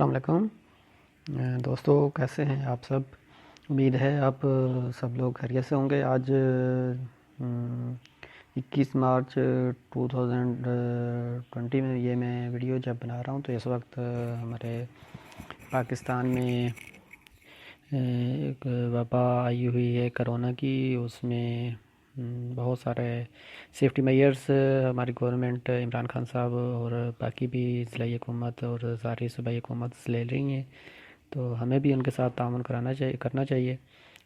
अस्सलाम वालेकुम। दोस्तों, कैसे हैं आप सब? उम्मीद है आप सब लोग खैरियत से होंगे। आज 21 मार्च 2020 में ये मैं वीडियो जब बना रहा हूँ तो इस वक्त हमारे पाकिस्तान में एक वबा आई हुई है कोरोना की। उसमें बहुत सारे सेफ्टी मेजर्स हमारी गवर्नमेंट इमरान खान साहब और बाकी भी ज़िला हुकूमत और सारी सूबाई हुकूमत ले रही हैं, तो हमें भी उनके साथ ताउन करना चाहिए।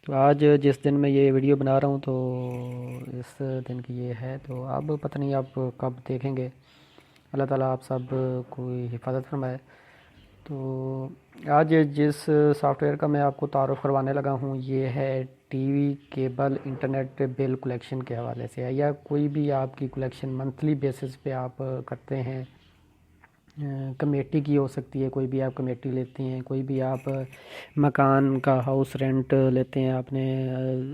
तो आज जिस दिन मैं ये वीडियो बना रहा हूँ तो इस दिन की ये है, तो अब पता नहीं आप कब देखेंगे। अल्लाह ताला आप सब कोई हिफाजत फरमाए। तो आज जिस सॉफ्टवेयर का मैं आपको तारुफ़ करवाने लगा हूँ ये है TV cable internet bill collection के हवाले से है, या कोई भी आपकी कलेक्शन मंथली बेसिस पे आप करते हैं। कमेटी की हो सकती है, कोई भी आप कमेटी लेती हैं, कोई भी आप मकान का हाउस रेंट लेते हैं आपने,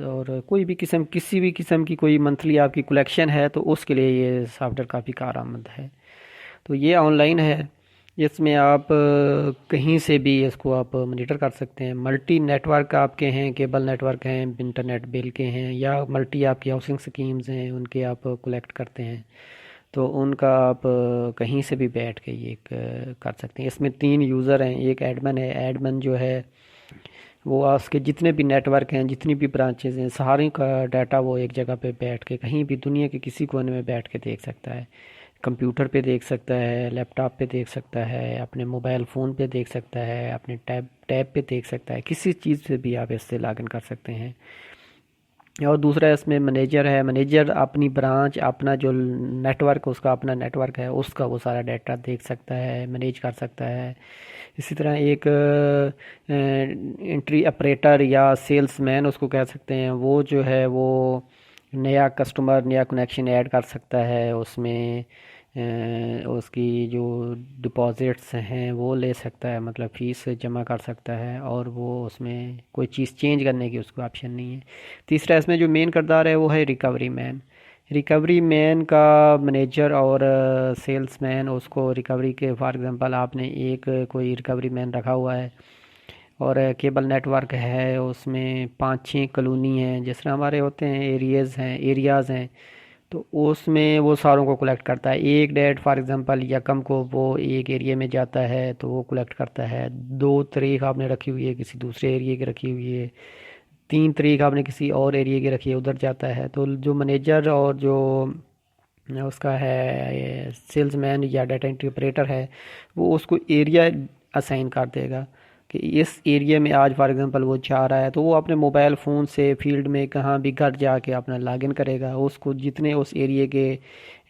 और कोई भी किसी भी किस्म की कोई मंथली आपकी कलेक्शन है तो उसके लिए ये सॉफ्टवेयर काफ़ी कारआमद है। तो ये ऑनलाइन है, इसमें आप कहीं से भी इसको आप मॉनिटर कर सकते हैं। मल्टी नेटवर्क आपके हैं, केबल नेटवर्क हैं, इंटरनेट बिल के हैं, या मल्टी आपकी हाउसिंग स्कीम्स हैं उनके आप कलेक्ट करते हैं, तो उनका आप कहीं से भी बैठ के ये कर सकते हैं। इसमें 3 यूज़र हैं, एक एडमिन है। एडमिन जो है वो उसके जितने भी नेटवर्क हैं, जितनी भी ब्रांचेज हैं, सारी का डाटा वो एक जगह पे बैठ के कहीं भी दुनिया के किसी कोने में बैठ के देख सकता है। कंप्यूटर पे देख सकता है, लैपटॉप पे देख सकता है, अपने मोबाइल फ़ोन पे देख सकता है, अपने टैब पे देख सकता है, किसी चीज़ से भी आप इससे लॉगिन कर सकते हैं। और दूसरा इसमें मैनेजर है। मैनेजर अपनी ब्रांच, अपना जो नेटवर्क उसका अपना नेटवर्क है उसका वो सारा डाटा देख सकता है, मैनेज कर सकता है। इसी तरह एक एंट्री ऑपरेटर या सेल्समैन उसको कह सकते हैं, वो जो है वो नया कस्टमर, नया कनेक्शन ऐड कर सकता है उसमें। उसकी जो डिपॉजिट्स हैं वो ले सकता है, मतलब फ़ीस जमा कर सकता है, और वो उसमें कोई चीज़ चेंज करने की उसको ऑप्शन नहीं है। तीसरा इसमें जो मेन किरदार है वो है रिकवरी मैन। रिकवरी मैन का मैनेजर और सेल्समैन उसको रिकवरी के, फॉर एग्जांपल आपने एक कोई रिकवरी मैन रखा हुआ है और केबल नेटवर्क है, उसमें 5-6 कॉलोनी हैं, जिस तरह हमारे होते हैं एरियाज़ हैं, तो उसमें वो सारों को कलेक्ट करता है। एक डेट फॉर एग्जांपल यकम को वो एक एरिया में जाता है तो वो कलेक्ट करता है। 2 तारीख आपने रखी हुई है, किसी दूसरे एरिया की रखी हुई है, 3 तारीख आपने किसी और एरिया की रखी है, उधर जाता है। तो जो मैनेजर और जो उसका है सेल्समैन या डाटा एंट्री ऑपरेटर है, वो उसको एरिया असाइन कर देगा कि इस एरिया में आज फॉर एग्जांपल वो जा रहा है, तो वो अपने मोबाइल फ़ोन से फील्ड में कहाँ भी घर जाके अपना लॉगिन करेगा। उसको जितने उस एरिया के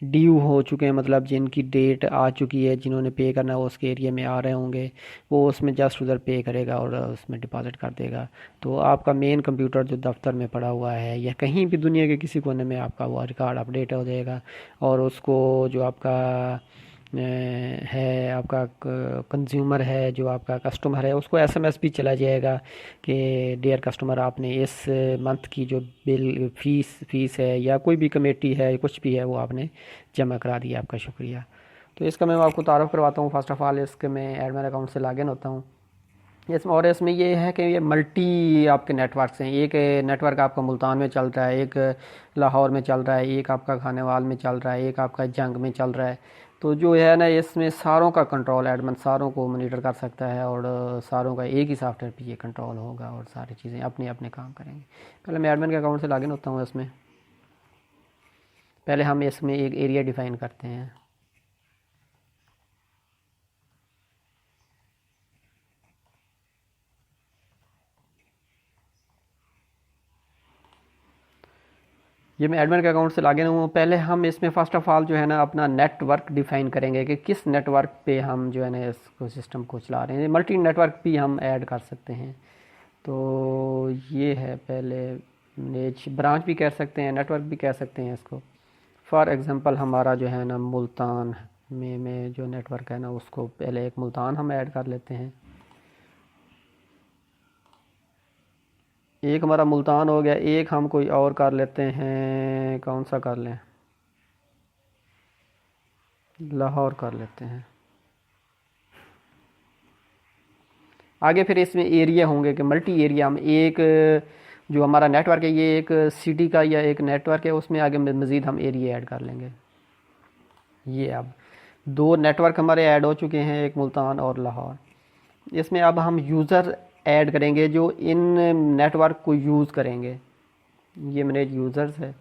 ड्यू हो चुके हैं, मतलब जिनकी डेट आ चुकी है, जिन्होंने पे करना है उसके एरिया में आ रहे होंगे, वो उसमें जस्ट उधर पे करेगा और उसमें डिपॉजिट कर देगा। तो आपका मेन कंप्यूटर जो दफ्तर में पड़ा हुआ है या कहीं भी दुनिया के किसी कोने में आपका वो रिकॉर्ड अपडेट हो जाएगा, और उसको जो आपका है, आपका कंज्यूमर है, जो आपका कस्टमर है, उसको एसएमएस भी चला जाएगा कि डियर कस्टमर, आपने इस मंथ की जो बिल फीस है या कोई भी कमेटी है, कुछ भी है, वो आपने जमा करा दिया, आपका शुक्रिया। तो इसका मैं आपको तारुफ़ करवाता हूँ। फ़र्स्ट ऑफ़ ऑल इसके मैं एडमिन अकाउंट से लॉगिन होता हूँ। इसमें और इसमें ये है कि ये मल्टी आपके नेटवर्क्स हैं। एक नेटवर्क आपका मुल्तान में चल रहा है, एक लाहौर में चल रहा है, एक आपका खानेवाल में चल रहा है, एक आपका जंग में चल रहा है। तो जो है ना, इसमें सारों का कंट्रोल एडमिन सारों को मॉनिटर कर सकता है, और सारों का एक ही सॉफ्टवेयर पे ये कंट्रोल होगा और सारी चीज़ें अपने अपने काम करेंगे। पहले मैं एडमिन के अकाउंट से लॉगिन होता हूँ। इसमें पहले हम इसमें एक एरिया डिफ़ाइन करते हैं। ये मैं एडमिन के अकाउंट से लॉगिन हूँ। पहले हम इसमें फ़र्स्ट ऑफ़ ऑल जो है ना अपना नेटवर्क डिफ़ाइन करेंगे कि किस नेटवर्क पे हम जो है ना इसको सिस्टम को चला रहे हैं। मल्टी नेटवर्क भी हम ऐड कर सकते हैं। तो ये है पहले मैनेज, ब्रांच भी कह सकते हैं, नेटवर्क भी कह सकते हैं इसको। फॉर एग्ज़ाम्पल हमारा जो है ना मुल्तान में जो नेटवर्क है ना, उसको पहले एक मुल्तान हम ऐड कर लेते हैं। एक हमारा मुल्तान हो गया, एक हम कोई और कर लेते हैं। कौन सा कर लें? लाहौर कर लेते हैं। आगे फिर इसमें एरिया होंगे कि मल्टी एरिया, हम एक जो हमारा नेटवर्क है ये एक सिटी का या एक नेटवर्क है, उसमें आगे मज़ीद हम एरिया ऐड कर लेंगे। ये अब 2 नेटवर्क हमारे ऐड हो चुके हैं, एक मुल्तान और लाहौर। इसमें अब हम यूज़र ऐड करेंगे जो इन नेटवर्क को यूज़ करेंगे। ये मैनेज यूज़र्स है।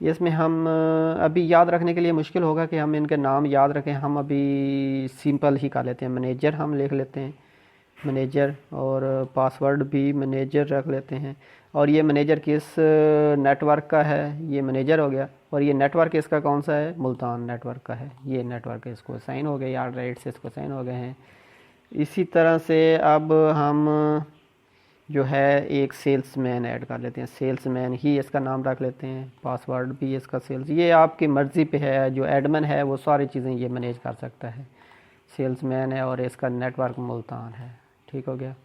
इसमें हम अभी याद रखने के लिए मुश्किल होगा कि हम इनके नाम याद रखें, हम अभी सिंपल ही कर लेते हैं। मैनेजर हम लिख लेते हैं, मैनेजर, और पासवर्ड भी मैनेजर रख लेते हैं। और ये मैनेजर किस नेटवर्क का है, ये मैनेजर हो गया। और ये नेटवर्क इसका कौन सा है, मुल्तान नेटवर्क का है। ये नेटवर्क इसको साइन हो गए, यार राइट से इसको साइन हो गए हैं। इसी तरह से अब हम जो है एक सेल्समैन ऐड कर लेते हैं, सेल्समैन ही इसका नाम रख लेते हैं। पासवर्ड भी इसका सेल्स, ये आपकी मर्ज़ी पे है। जो एडमिन है वो सारी चीज़ें ये मैनेज कर सकता है। सेल्समैन है और इसका नेटवर्क मुल्तान है। ठीक हो गया।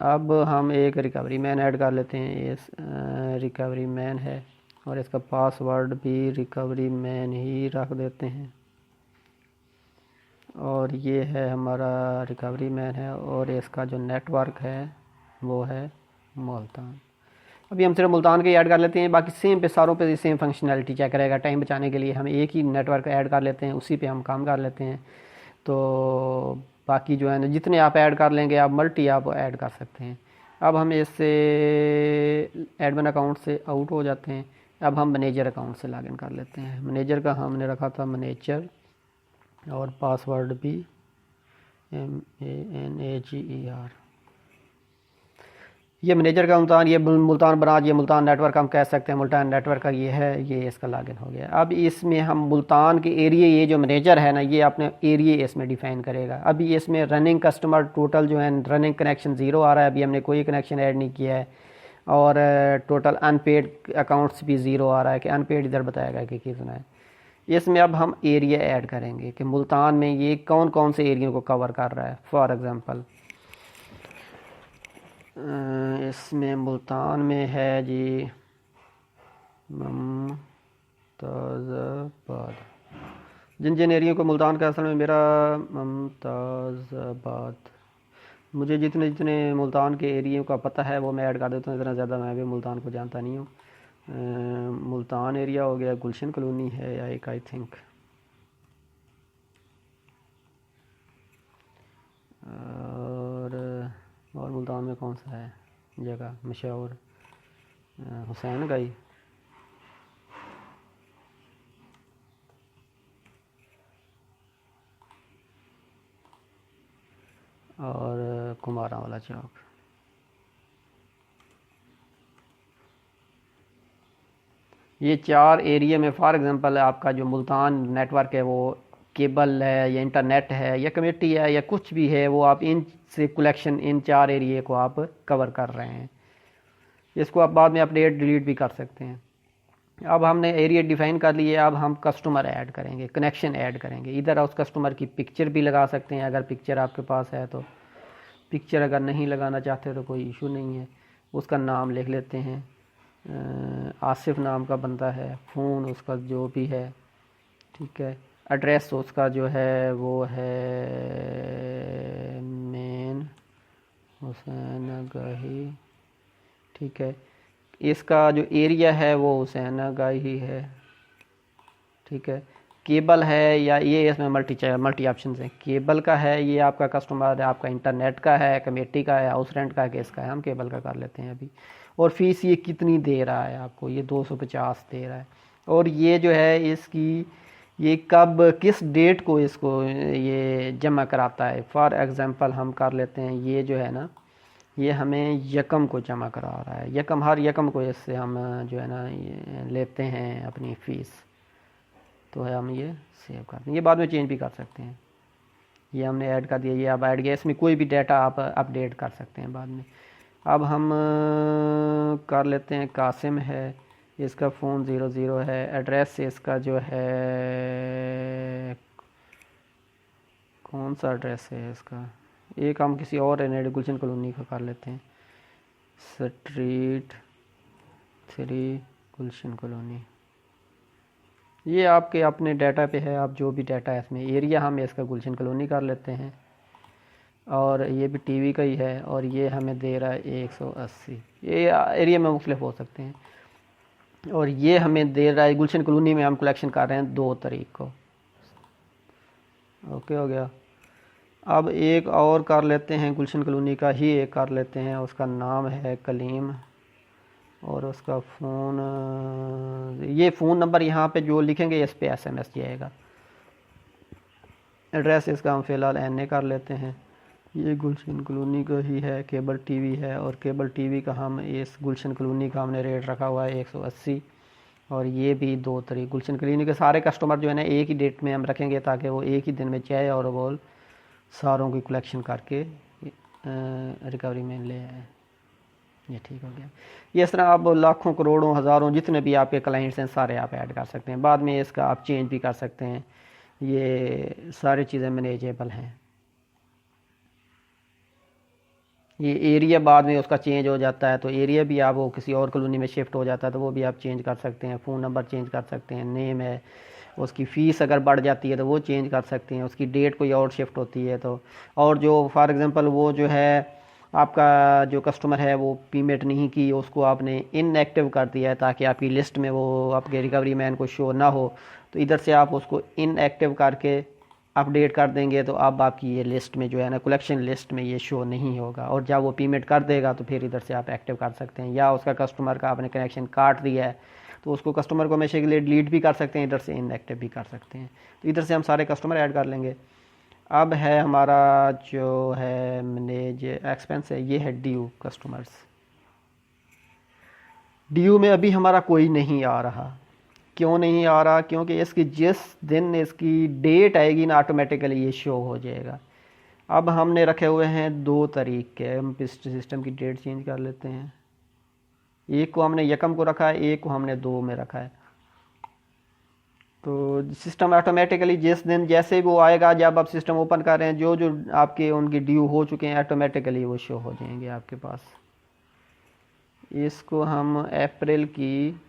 अब हम एक रिकवरी मैन ऐड कर लेते हैं। इस रिकवरी मैन है और इसका पासवर्ड भी रिकवरी मैन ही रख देते हैं। और ये है हमारा रिकवरी मैन है और इसका जो नेटवर्क है वो है मुल्तान। अभी हम सिर्फ मुल्तान के ऐड कर लेते हैं, बाकी सेम पे सारों पे सेम फंक्शनैलिटी चेक करेगा। टाइम बचाने के लिए हम एक ही नेटवर्क ऐड कर लेते हैं, उसी पे हम काम कर लेते हैं। तो बाकी जो है ना जितने आप ऐड कर लेंगे आप मल्टी आप ऐड कर सकते हैं। अब हम इससे एडमिन अकाउंट से आउट हो जाते हैं। अब हम मैनेजर अकाउंट से लॉगिन कर लेते हैं। मैनेजर का हमने रखा था मैनेजर और पासवर्ड भी MANAGER। ये मैनेजर का मुल्तान, ये मुल्तान ब्रांच, ये मुल्तान नेटवर्क हम कह सकते हैं। मुल्तान नेटवर्क का ये है, ये इसका लॉगिन हो गया। अब इसमें हम मुल्तान के एरिया, ये जो मैनेजर है ना ये अपने एरिया इसमें डिफाइन करेगा। अभी इसमें रनिंग कस्टमर टोटल जो है रनिंग कनेक्शन 0 आ रहा है, अभी हमने कोई कनेक्शन ऐड नहीं किया है। और टोटल अनपेड अकाउंट्स भी 0 आ रहा है कि अनपेड इधर बताएगा कि कितना है। इसमें अब हम एरिया ऐड करेंगे कि मुल्तान में ये कौन कौन से एरिया को कवर कर रहा है। फॉर एग्ज़ाम्पल इसमें मुल्तान में है जी मुमताज़ाबाद। जिन जिन एरिया को मुल्तान का असल में मेरा मुमताज़ाबाद, मुझे जितने जितने मुल्तान के एरिया का पता है वो मैं ऐड कर देता हूँ। इतना ज़्यादा मैं भी मुल्तान को जानता नहीं हूँ। मुल्तान एरिया हो गया, गुलशन कॉलोनी है या एक आई थिंक, और मुल्तान में कौन सा है जगह मशहूर, हुसैन गई और कुमारा वाला चौक। ये 4 एरिया में फॉर एग्ज़ाम्पल आपका जो मुल्तान नेटवर्क है वो केबल है या इंटरनेट है या कमेटी है या कुछ भी है, वो आप इन से कलेक्शन इन 4 एरिया को आप कवर कर रहे हैं। इसको आप बाद में अपडेट डिलीट भी कर सकते हैं। अब हमने एरिया डिफाइन कर लिए। अब हम कस्टमर ऐड करेंगे, कनेक्शन ऐड करेंगे। इधर उस कस्टमर की पिक्चर भी लगा सकते हैं अगर पिक्चर आपके पास है तो। पिक्चर अगर नहीं लगाना चाहते तो कोई इशू नहीं है। उसका नाम लिख लेते हैं, आसिफ नाम का बंदा है। फ़ोन उसका जो भी है, ठीक है। एड्रेस उसका जो है वो है मेन हुसैन गाही, ठीक है। इसका जो एरिया है वो हुसैन गाही है, ठीक है। केबल है या ये इसमें मल्टी ऑप्शन है। केबल का है, ये आपका कस्टमर है, आपका इंटरनेट का है, कमेटी का है, हाउस रेंट का है, किसका है, हम केबल का कर लेते हैं अभी। और फीस ये कितनी दे रहा है आपको, ये 250 दे रहा है। और ये जो है इसकी ये कब किस डेट को इसको ये जमा कराता है। फॉर एग्ज़ाम्पल हम कर लेते हैं, ये जो है ना ये हमें यकम को जमा करा रहा है। यकम, हर यकम को इससे हम जो है ना ये लेते हैं अपनी फ़ीस। तो है हम ये सेव कर दें, ये बाद में चेंज भी कर सकते हैं। ये हमने ऐड कर दिया, ये अब ऐड गया। इसमें कोई भी डाटा आप अपडेट कर सकते हैं बाद में। अब हम कर लेते हैं कासिम है, इसका फ़ोन 00 है। एड्रेस इसका जो है कौन सा एड्रेस है इसका, एक हम किसी और एन गुलशन कॉलोनी का कर लेते हैं, स्ट्रीट 3 गुलशन कॉलोनी। ये आपके अपने डाटा पे है, आप जो भी डाटा है इसमें। एरिया हम इसका गुलशन कॉलोनी कर लेते हैं। और ये भी टीवी का ही है, और ये हमें दे रहा है 180। ये एरिया में मुख्तलिफ हो सकते हैं। और ये हमें दे रहा है, गुलशन कॉलोनी में हम कलेक्शन कर रहे हैं 2 तारीख को। ओके हो गया। अब एक और कर लेते हैं, गुलशन कॉलोनी का ही एक कर लेते हैं, उसका नाम है कलीम, और उसका फ़ोन, ये फ़ोन नंबर यहाँ पे जो लिखेंगे इस पे SMS जाएगा। एड्रेस इसका हम फ़िलहाल NA कर लेते हैं। ये गुलशन कॉलोनी का ही है, केबल टीवी है, और केबल टीवी का हम इस गुलशन कॉलोनी का हमने रेट रखा हुआ है 180। और ये भी 2 तारीख। गुलशन कॉलोनी के सारे कस्टमर जो है ना एक ही डेट में हम रखेंगे, ताकि वो एक ही दिन में चाय और बोल सारों की कलेक्शन करके रिकवरी में ले आए। ये ठीक हो गया। ये इस तरह आप लाखों करोड़ों हज़ारों जितने भी आपके क्लाइंट्स हैं सारे आप ऐड कर सकते हैं। बाद में इसका आप चेंज भी कर सकते हैं। ये सारी चीज़ें मैनेजेबल हैं। ये एरिया बाद में उसका चेंज हो जाता है, तो एरिया भी आप वो किसी और कॉलोनी में शिफ्ट हो जाता है तो वो भी आप चेंज कर सकते हैं। फ़ोन नंबर चेंज कर सकते हैं, नेम है, उसकी फ़ीस अगर बढ़ जाती है तो वो चेंज कर सकते हैं, उसकी डेट कोई और शिफ्ट होती है तो। और जो फॉर एग्ज़ाम्पल वो जो है आपका जो कस्टमर है वो पेमेंट नहीं की, उसको आपने इनएक्टिव कर दिया है ताकि आपकी लिस्ट में वो आपके रिकवरी मैन को शो ना हो, तो इधर से आप उसको इनएक्टिव करके अपडेट कर देंगे तो अब आपकी ये लिस्ट में जो है ना कलेक्शन लिस्ट में ये शो नहीं होगा। और जब वो पेमेंट कर देगा तो फिर इधर से आप एक्टिव कर सकते हैं। या उसका कस्टमर का आपने कनेक्शन काट दिया है तो उसको कस्टमर को हमेशा के लिए डिलीट भी कर सकते हैं, इधर से इनएक्टिव भी कर सकते हैं। तो इधर से हम सारे कस्टमर ऐड कर लेंगे। अब है हमारा जो है मैनेज एक्सपेंस है, ये है ड्यू कस्टमर्स। ड्यू में अभी हमारा कोई नहीं आ रहा। क्यों नहीं आ रहा? क्योंकि इसकी जिस दिन इसकी डेट आएगी ना ऑटोमेटिकली ये शो हो जाएगा। अब हमने रखे हुए हैं 2 तारीख के, हम सिस्टम की डेट चेंज कर लेते हैं। एक को हमने यकम को रखा है, एक को हमने 2 में रखा है। तो सिस्टम ऑटोमेटिकली जिस दिन जैसे वो आएगा, जब आप सिस्टम ओपन कर रहे हैं जो जो आपके उनकी ड्यू हो चुके हैं ऑटोमेटिकली वो शो हो जाएंगे आपके पास। इसको हम अप्रैल की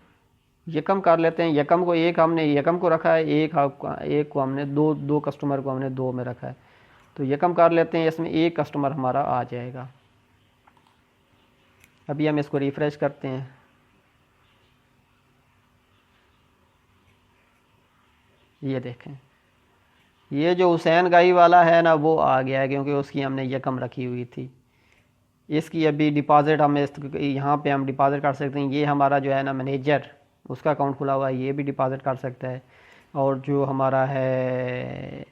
यकम कर लेते हैं। यकम को एक हमने यकम को रखा है, एक को हमने दो कस्टमर को हमने 2 में रखा है। तो यकम कर लेते हैं, इसमें एक कस्टमर हमारा आ जाएगा। अभी हम इसको रिफ़्रेश करते हैं। ये देखें, ये जो हुसैन गाई वाला है ना वो आ गया है क्योंकि उसकी हमने यकम रखी हुई थी। इसकी अभी डिपॉज़िट हम यहाँ पे हम डिपॉज़िट कर सकते हैं। ये हमारा जो है ना मैनेजर, उसका अकाउंट खुला हुआ है, ये भी डिपॉज़िट कर सकता है। और जो हमारा है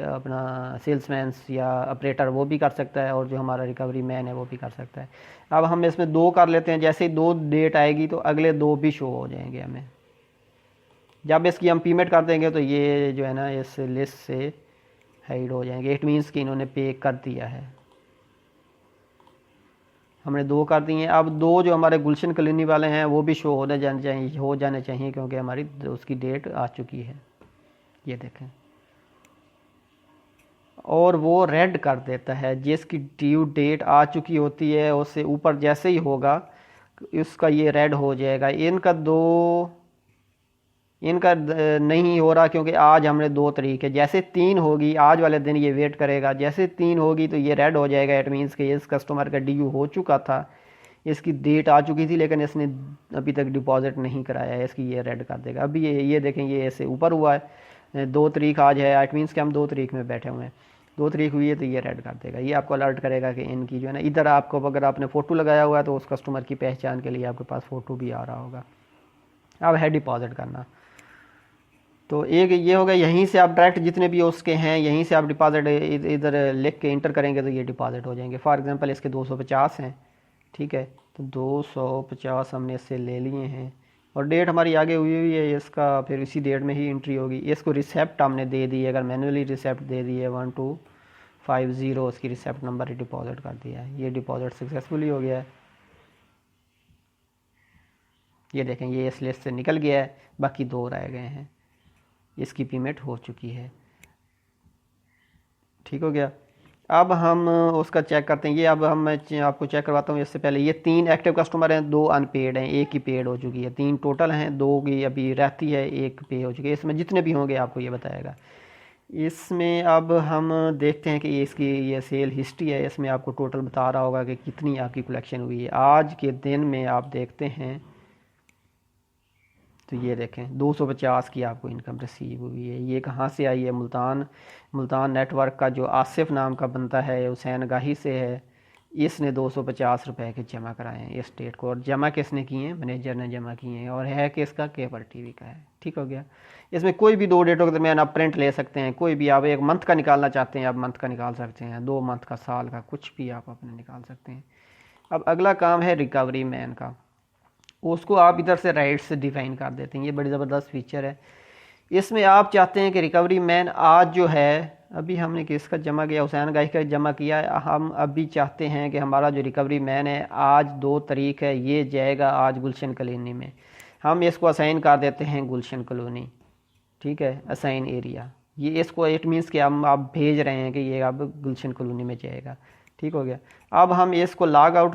अपना सेल्समैन या ऑपरेटर वो भी कर सकता है, और जो हमारा रिकवरी मैन है वो भी कर सकता है। अब हम इसमें 2 कर लेते हैं। जैसे ही 2 डेट आएगी तो अगले 2 भी शो हो जाएंगे हमें। जब इसकी हम पेमेंट कर देंगे तो ये जो है ना इस लिस्ट से हाइड हो जाएंगे। इट मीन्स कि इन्होंने पे कर दिया है। हमने 2 कर दिए हैं। अब 2 जो हमारे गुलशन कॉलोनी वाले हैं वो भी शो हो जाने चाहिए क्योंकि हमारी उसकी डेट आ चुकी है। ये देखें, और वो रेड कर देता है। जिसकी ड्यू डेट आ चुकी होती है उससे ऊपर जैसे ही होगा उसका ये रेड हो जाएगा। इनका नहीं हो रहा क्योंकि आज हमने 2 तारीख है। जैसे 3 होगी आज वाले दिन ये वेट करेगा, जैसे 3 होगी तो ये रेड हो जाएगा। इट मीन्स कि इस कस्टमर का ड्यू हो चुका था, इसकी डेट आ चुकी थी लेकिन इसने अभी तक डिपॉजिट नहीं कराया है, इसकी ये रेड कर देगा। अभी ये देखें ये ऐसे ऊपर हुआ है, 2 तारीख आज है, इट मीन्स कि हम 2 तारीख में बैठे हुए हैं। 2 तारीख हुई है तो ये रेड कर देगा। ये आपको अलर्ट करेगा कि इनकी जो है ना इधर आपको अगर आपने फ़ोटो लगाया हुआ है तो उस कस्टमर की पहचान के लिए आपके पास फ़ोटो भी आ रहा होगा। अब है डिपॉजिट करना। तो एक ये होगा, यहीं से आप डायरेक्ट जितने भी उसके हैं यहीं से आप डिपॉजिट इधर लिख के इंटर करेंगे तो ये डिपॉजिट हो जाएंगे। फॉर एग्जांपल इसके 250 हैं, ठीक है, तो 250 हमने इससे ले लिए हैं और डेट हमारी आगे हुई है इसका, फिर इसी डेट में ही एंट्री होगी। इसको रिसेप्ट हमने दे दी है, अगर मैनुअली रिसेप्ट दे दी है 1250 उसकी रिसेप्ट नंबर डिपॉजिट कर दिया है। ये डिपॉजिट सक्सेसफुली हो गया है। ये देखें ये इस लिस्ट से निकल गया है, बाकी 2 रह गए हैं, इसकी पेमेंट हो चुकी है। ठीक हो गया। अब हम उसका चेक करते हैं। ये अब हम मैं आपको चेक करवाता हूँ। इससे पहले ये 3 एक्टिव कस्टमर हैं, 2 अनपेड हैं, एक ही पेड हो चुकी है। 3 टोटल हैं, 2 की अभी रहती है, 1 पे हो चुकी है। इसमें जितने भी होंगे आपको ये बताएगा। इसमें अब हम देखते हैं कि इसकी ये सेल हिस्ट्री है, इसमें आपको टोटल बता रहा होगा कि कितनी आपकी कलेक्शन हुई है। आज के दिन में आप देखते हैं तो ये देखें 250 की आपको इनकम रिसीव हुई है। ये कहाँ से आई है? मुल्तान नेटवर्क का जो आसिफ नाम का बंदा है, हुसैन गाही से है। इसने 250 रुपए के जमा कराए हैं स्टेट को, और जमा किसने किए हैं? मैनेजर ने जमा किए हैं, और है किसका? केबल टीवी का है। ठीक हो गया। इसमें कोई भी 2 डेटों के दरमियान आप प्रिंट ले सकते हैं, कोई भी। आप 1 मंथ का निकालना चाहते हैं आप मंथ का निकाल सकते हैं, 2 मंथ का, साल का, कुछ भी आप अपने निकाल सकते हैं। अब अगला काम है रिकवरी मैन का। उसको आप इधर से राइट से डिफाइन कर देते हैं। ये बड़ी ज़बरदस्त फीचर है। इसमें आप चाहते हैं कि रिकवरी मैन आज जो है, अभी हमने किसका जमा किया? हुसैन गाही का जमा किया है। हम अभी चाहते हैं कि हमारा जो रिकवरी मैन है, आज 2 तारीख है, ये जाएगा आज गुलशन कॉलोनी में। हम इसको असाइन कर देते हैं गुलशन कॉलोनी। ठीक है, असाइन एरिया। ये इसको इट मीन्स कि हम आप भेज रहे हैं कि ये अब गुलशन कॉलोनी में जाएगा। ठीक हो गया। अब हम इसको लॉग आउट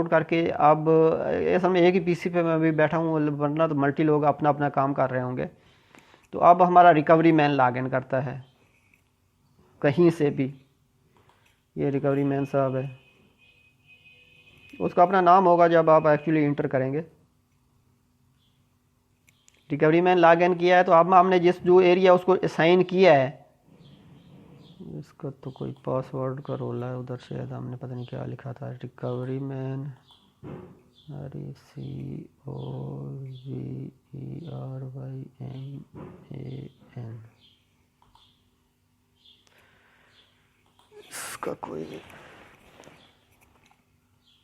करके, अब इस समय एक ही पीसी पे मैं अभी बैठा हूँ, वरना तो मल्टी लोग अपना अपना काम कर रहे होंगे। तो अब हमारा रिकवरी मैन लॉग इन करता है कहीं से भी। ये रिकवरी मैन साहब है, उसका अपना नाम होगा जब आप एक्चुअली इंटर करेंगे। रिकवरी मैन लॉग इन किया है, तो अब हमने जो एरिया उसको असाइन किया है, इसका तो कोई पासवर्ड का रोला है उधर, शायद हमने पता नहीं क्या लिखा था। रिकवरी मैन RECOVERYMAN, इसका कोई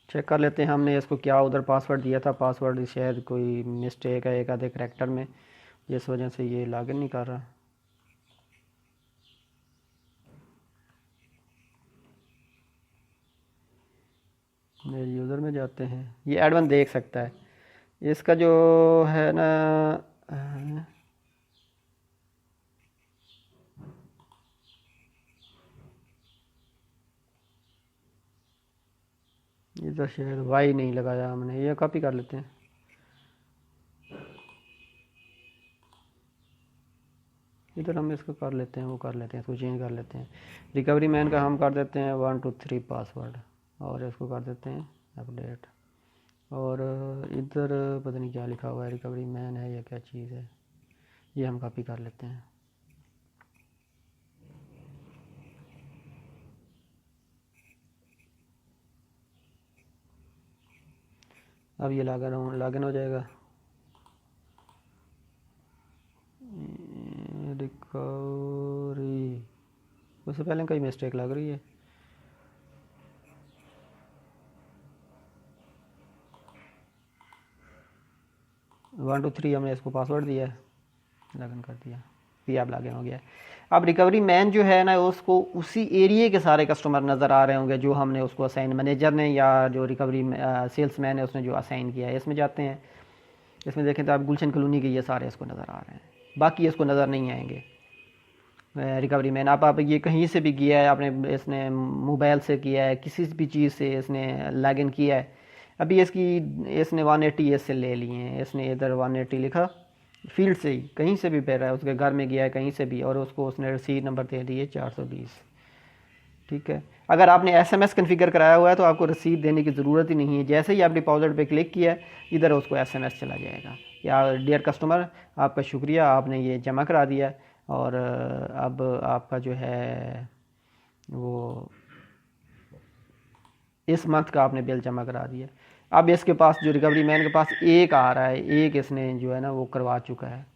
चेक कर लेते हैं। हमने इसको क्या उधर पासवर्ड दिया था, पासवर्ड शायद कोई मिस्टेक है एक आधे करैक्टर में, जिस वजह से ये लॉगिन नहीं कर रहा। मेरे यूज़र में जाते हैं, ये एडवन देख सकता है। इसका जो है ना, इधर शायद वाई नहीं लगाया हमने, ये कॉपी कर लेते हैं। इधर हम इसको कर लेते हैं, वो कर लेते हैं, इसको चेंज कर लेते हैं। रिकवरी मैन का हम कर देते हैं 1 2 3 पासवर्ड, और इसको कर देते हैं अपडेट। और इधर पता नहीं क्या लिखा हुआ है, रिकवरी मैन है या क्या चीज़ है, ये हम कॉपी कर लेते हैं। अब ये लॉगिन हो जाएगा। रिकवरी, उससे पहले कई मिस्टेक लग रही है। वन टू थ्री हमने इसको पासवर्ड दिया है, लॉगिन कर दिया, ये अब लॉगिन हो गया है। अब रिकवरी मैन जो है ना, उसको उसी एरिया के सारे कस्टमर नज़र आ रहे होंगे जो हमने उसको असाइन, मैनेजर ने या जो रिकवरी सेल्स मैन है उसने जो असाइन किया है। इसमें जाते हैं, इसमें देखें तो आप गुलशन कॉलोनी के ये सारे इसको नज़र आ रहे हैं, बाकी इसको नज़र नहीं आएंगे। रिकवरी मैन आप ये कहीं से भी किया है आपने, इसने मोबाइल से किया है, किसी भी चीज़ से इसने लॉगिन किया है। अभी इसने 180 इससे ले लिए हैं, इसने इधर 180 लिखा फील्ड से ही, कहीं से भी पै रहा है, उसके घर में गया है कहीं से भी, और उसको उसने रसीद नंबर दे दिए 420। ठीक है। अगर आपने SMS कन्फिगर कराया हुआ है तो आपको रसीद देने की ज़रूरत ही नहीं है। जैसे ही आप डिपॉजिट पे क्लिक किया है, इधर उसको SMS चला जाएगा, या डियर कस्टमर आपका शुक्रिया, आपने ये जमा करा दिया, और अब आपका जो है वो इस मंथ का आपने बिल जमा करा दिया। अब इसके पास जो रिकवरी मैन के पास एक आ रहा है, एक इसने जो है ना वो करवा चुका है,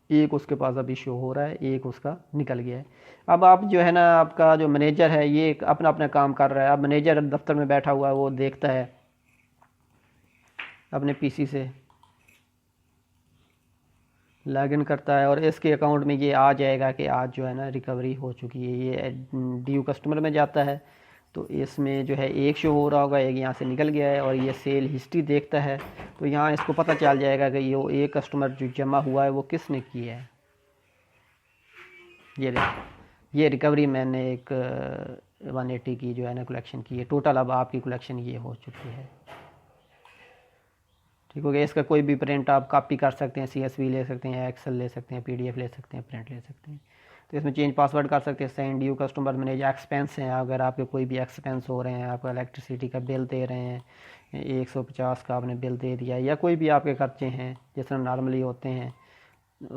एक उसके पास अभी शो हो रहा है, एक उसका निकल गया है। अब आप जो है ना, आपका जो मैनेजर है ये अपना अपना काम कर रहा है। अब मैनेजर दफ्तर में बैठा हुआ है, वो देखता है अपने पीसी से, लॉगिन करता है, और इसके अकाउंट में ये आ जाएगा कि आज जो है ना रिकवरी हो चुकी है। ये ड्यू कस्टमर में जाता है, तो इसमें जो है एक शो हो रहा होगा, एक यहाँ से निकल गया है, और ये सेल हिस्ट्री देखता है, तो यहाँ इसको पता चल जाएगा कि ये एक कस्टमर जो जमा हुआ है वो किसने किया है। ये रिकवरी मैंने एक 180 की जो है ना कलेक्शन की है टोटल। अब आपकी कलेक्शन ये हो चुकी है। ठीक हो गया। इसका कोई भी प्रिंट आप कॉपी कर सकते हैं, CSV ले सकते हैं, एक्सेल ले सकते हैं, PDF ले सकते हैं, प्रिंट ले सकते हैं। तो इसमें चेंज पासवर्ड कर सकते हैं। Send due customer manage expense हैं, अगर आपके कोई भी एक्सपेंस हो रहे हैं, आप इलेक्ट्रिसिटी का बिल दे रहे हैं, 150 का आपने बिल दे दिया, या कोई भी आपके खर्चे हैं जिस तरह नॉर्मली होते हैं,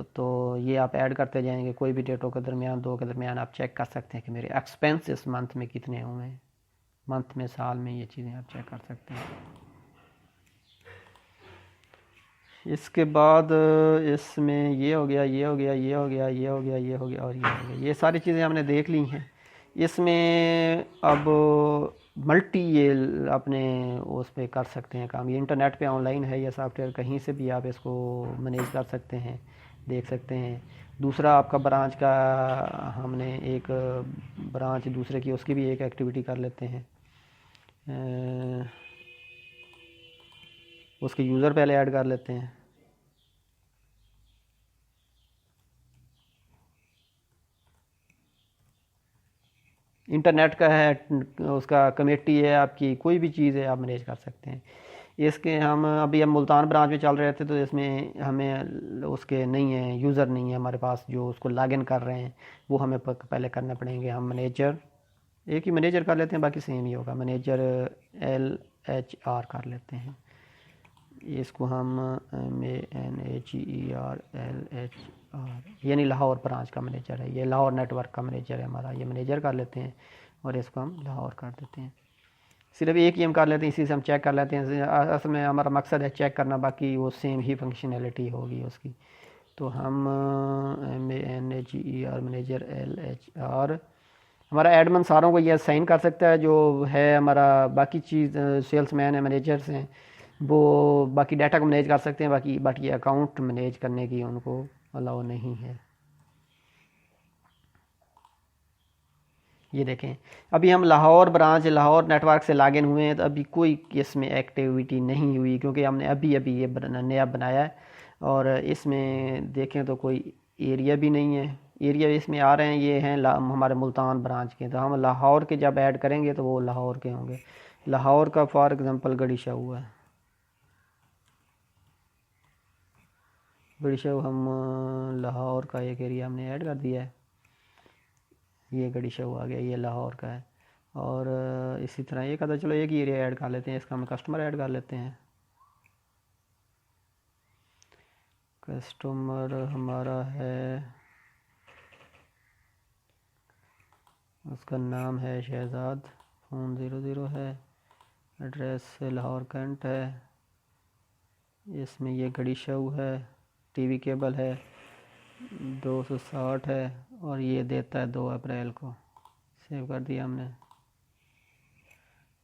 तो ये आप ऐड करते जाएंगे। कोई भी डेटों के दरमियान, 2 के दरमियान आप चेक कर सकते हैं कि मेरे एक्सपेंस इस मंथ में कितने हुए हैं, मंथ में, साल में, ये चीज़ें आप चेक कर सकते हैं। इसके बाद इसमें ये हो गया, ये हो गया, ये हो गया, ये हो गया, ये हो गया और ये हो गया, ये सारी चीज़ें हमने देख ली हैं। इसमें अब मल्टी ये अपने उस पर कर सकते हैं काम। ये इंटरनेट पे ऑनलाइन है ये सॉफ्टवेयर, कहीं से भी आप इसको मैनेज कर सकते हैं, देख सकते हैं। दूसरा आपका ब्रांच का, हमने एक ब्रांच दूसरे की, उसकी भी एक एक्टिविटी कर लेते हैं। उसके यूज़र पहले ऐड कर लेते हैं। इंटरनेट का है, उसका कमेटी है आपकी, कोई भी चीज़ है आप मैनेज कर सकते हैं। इसके हम अभी हम मुल्तान ब्रांच में चल रहे थे, तो इसमें हमें उसके नहीं है, यूज़र नहीं है हमारे पास जो उसको लॉगिन कर रहे हैं, वो हमें पहले करना पड़ेंगे। हम मैनेजर, एक ही मैनेजर कर लेते हैं, बाकी सेम ही होगा। मैनेजर LHR कर लेते हैं इसको हम, MANAGER LHR, यानी लाहौर ब्रांच का मैनेजर है ये, लाहौर नेटवर्क का मैनेजर है हमारा, ये मैनेजर कर लेते हैं और इसको हम लाहौर कर देते हैं। सिर्फ एक ही हम कर लेते हैं, इसी से हम चेक कर लेते हैं। असल में हमारा मकसद है चेक करना, बाकी वो सेम ही फंक्शनैलिटी होगी उसकी। तो हम MANAGER मैनेजर LHR, हमारा एडमन सारों को ये साइन कर सकता है जो है हमारा। बाकी चीज़ सेल्समैन है, मैनेजर्स हैं, वो बाकी डाटा को मैनेज कर सकते हैं, बाकी अकाउंट मैनेज करने की उनको अलाउ नहीं है। ये देखें, अभी हम लाहौर ब्रांच, लाहौर नेटवर्क से लॉगिन हुए हैं, तो अभी कोई इसमें एक्टिविटी नहीं हुई, क्योंकि हमने अभी अभी ये नया बनाया है। और इसमें देखें तो कोई एरिया भी नहीं है। एरिया इसमें आ रहे हैं, ये हैं हमारे मुल्तान ब्रांच के, तो हम लाहौर के जब ऐड करेंगे तो वो लाहौर के होंगे। लाहौर का फॉर एग्ज़ाम्पल गड़ीशा हुआ है, गड़ीशा हम लाहौर का एक एरिया हमने ऐड कर दिया है, ये गड़ीशा आ गया, ये लाहौर का है। और इसी तरह ये कहता, चलो एक ही एरिया ऐड कर लेते हैं, इसका हम कस्टमर ऐड कर लेते हैं। कस्टमर हमारा है, उसका नाम है शहजाद, फ़ोन 00 है, एड्रेस लाहौर कैंट है, इसमें ये गड़ीशा है, टीवी केबल है, 260 है, और ये देता है 2 अप्रैल को। सेव कर दिया हमने,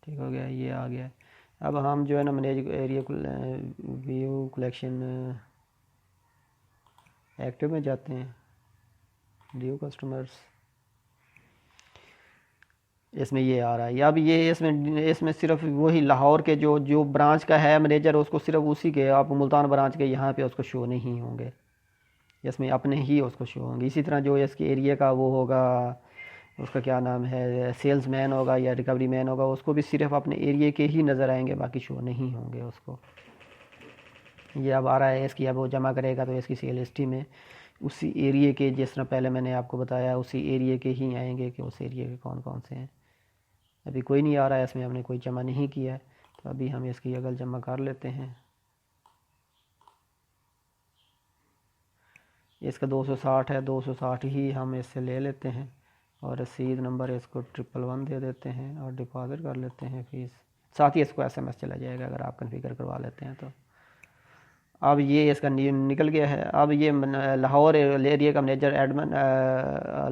ठीक हो गया, ये आ गया। अब हम जो है ना manage area view collection active में जाते हैं, ड्यू कस्टमर्स, इसमें ये आ रहा है। अब ये इसमें सिर्फ वही लाहौर के जो जो ब्रांच का है मैनेजर, उसको सिर्फ उसी के, आप मुल्तान ब्रांच के यहाँ पे उसको शो नहीं होंगे, इसमें अपने ही उसको शो होंगे। इसी तरह जो इसके एरिया का वो होगा, उसका क्या नाम है, सेल्स मैन होगा या रिकवरी मैन होगा, उसको भी सिर्फ अपने एरिया के ही नज़र आएंगे, बाकी शो नहीं होंगे उसको। ये अब आ रहा है इसकी, अब वो जमा करेगा तो इसकी सेल हिस्ट्री में उसी एरिया के, जिस तरह पहले मैंने आपको बताया, उसी एरिया के ही आएंगे कि उस एरिया के कौन कौन से हैं। अभी कोई नहीं आ रहा है इसमें, हमने कोई जमा नहीं किया है, तो अभी हम इसकी अगल जमा कर लेते हैं। इसका 260 है, 260 ही हम इससे ले लेते हैं, और रसीद नंबर इसको 111 दे देते हैं और डिपॉज़िट कर लेते हैं फीस। साथ ही इसको SMS चला जाएगा अगर आप कन्फिगर करवा लेते हैं तो। अब ये इसका निकल गया है। अब ये लाहौर एरिया का मैनेजर एडमन,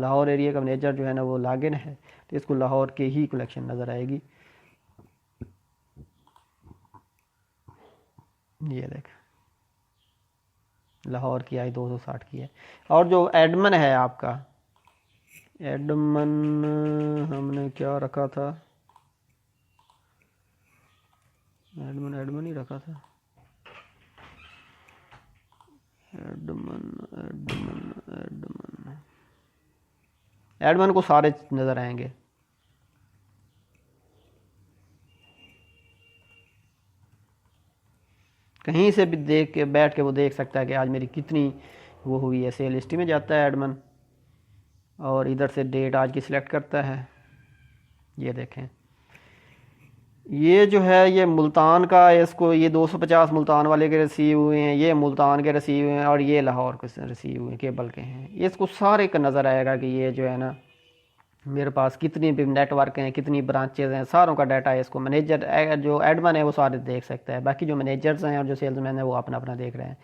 लाहौर एरिया का मैनेजर जो है ना वो लॉगिन है, तो इसको लाहौर के ही कलेक्शन नज़र आएगी। ये देख, लाहौर की आई, 260 की है। और जो एडमन है आपका, एडमन हमने क्या रखा था, एडमन ही रखा था, एडमन को सारे नज़र आएंगे। कहीं से भी देख के बैठ के वो देख सकता है कि आज मेरी कितनी वो हुई है। सेल हिस्ट्री में जाता है एडमन, और इधर से डेट आज की सिलेक्ट करता है। ये देखें, ये जो है ये मुल्तान का, इसको ये 250 मुल्तान वाले के रिसीव हुए हैं, ये मुल्तान के रिसीव हुए हैं, और ये लाहौर के रिसीव हुए हैं, केबल के हैं। इसको सारे का नज़र आएगा कि ये जो है ना मेरे पास कितनी भी नेटवर्क हैं, कितनी ब्रांचेज हैं, सारों का डाटा है। इसको मैनेजर जो एडमिन है वो सारे देख सकता है, बाकी जो मैनेजर्स हैं और जो सेल्समैन है वो अपना अपना देख रहे हैं।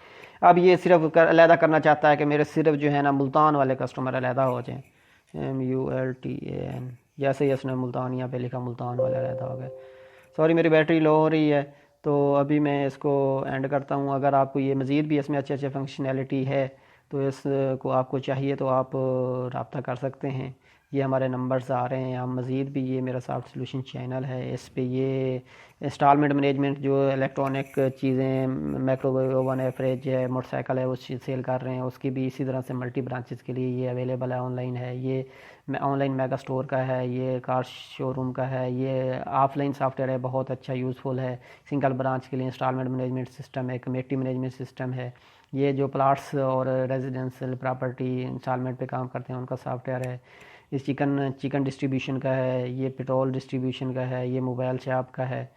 अब ये सिर्फ अलहदा करना चाहता है कि मेरे सिर्फ जो है ना मुल्तान वाले कस्टमर अलहदा हो जाएँ। MULTAN, जैसे ही इसने मुल्तान यहाँ पे लिखा, मुल्तान वाले अलहदा हो गए। सॉरी मेरी बैटरी लो हो रही है, तो अभी मैं इसको एंड करता हूँ। अगर आपको ये मज़ीद भी इसमें अच्छे अच्छे फंक्शनैलिटी है तो इसको आपको चाहिए तो आप रब्ता कर सकते हैं। ये हमारे नंबर्स आ रहे हैं। हम मज़ीद भी, ये मेरा सॉफ्ट सोल्यूशन चैनल है, इस पे ये इंस्टॉलमेंट मैनेजमेंट जो इलेक्ट्रॉनिक चीज़ें, माइक्रोवेव ओवन है, फ्रिज है, मोटरसाइकिल है, उस चीज़ सेल कर रहे हैं। उसकी भी इसी तरह से मल्टी ब्रांचेस के लिए ये अवेलेबल है, ऑनलाइन है। ये ऑनलाइन मेगा स्टोर का है, ये कार शोरूम का है, ये ऑफलाइन सॉफ्टवेयर है, बहुत अच्छा यूज़फुल है। सिंगल ब्रांच के लिए इंस्टॉलमेंट मैनेजमेंट सिस्टम है, कमेटी मैनेजमेंट सिस्टम है। ये जो प्लाट्स और रेजिडेंशियल प्रॉपर्टी इंस्टॉलमेंट पे काम करते हैं उनका सॉफ्टवेयर है। ये चिकन डिस्ट्रीब्यूशन का है, ये पेट्रोल डिस्ट्रीब्यूशन का है, ये मोबाइल शॉप का है,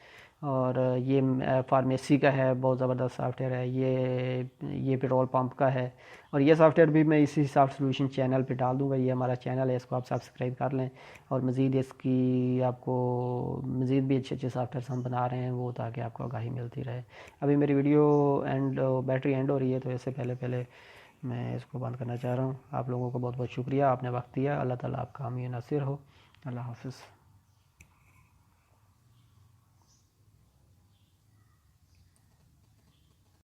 और ये फार्मेसी का है, बहुत ज़बरदस्त सॉफ्टवेयर है। ये पेट्रोल पंप का है। और ये सॉफ्टवेयर भी मैं इसी सॉफ्ट सोल्यूशन चैनल पे डाल दूँगा। ये हमारा चैनल है, इसको आप सब्सक्राइब कर लें। और मज़ीद इसकी आपको मज़ीद भी अच्छे अच्छे सॉफ्टवेयर हम बना रहे हैं वो, ताकि आपको आगाही मिलती रहे। अभी मेरी वीडियो एंड बैटरी एंड हो रही है, तो इससे पहले पहले मैं इसको बंद करना चाह रहा हूँ। आप लोगों को बहुत बहुत शुक्रिया, आपने वक्त दिया। अल्लाह ताला आपका हामी नासिर हो। अल्लाह हाफ़िज़।